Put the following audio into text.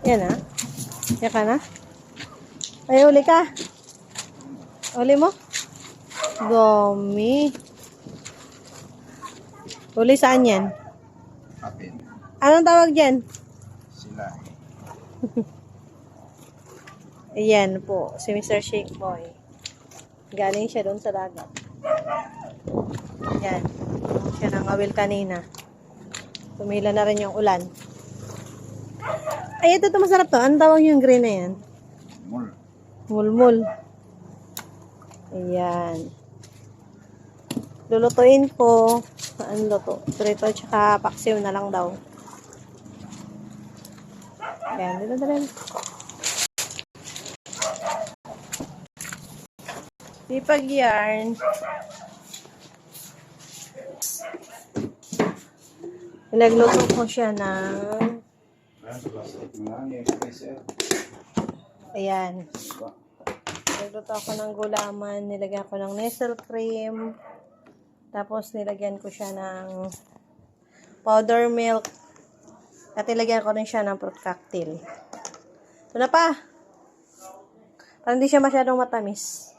Yan ah. Yan ka na. Ay, uli ka. Uli mo. Dami. Uli saan yan? Apin. Anong tawag dyan? Sila. Ayan po, si Mr. Shake Boy. Galing siya doon sa dagat. Ayan. Siya nang awil kanina. Tumila na rin yung ulan. Ay, ito masarap to. Anong tawag yung green na yan? Mul. Mulmul. Ayan. Lulutuin ko. Ano luto? Prito at saka paksiw na lang daw. Ayan, dito na rin. Sipag yarn. Nagluto ko siya ng ayan. Nagluto ako ng gulaman. Nilagyan ko ng Nestle cream. Tapos nilagyan ko siya ng powder milk. At nilagyan ko rin siya ng fruit cocktail. Ito na pa. Parang hindi siya masyadong matamis.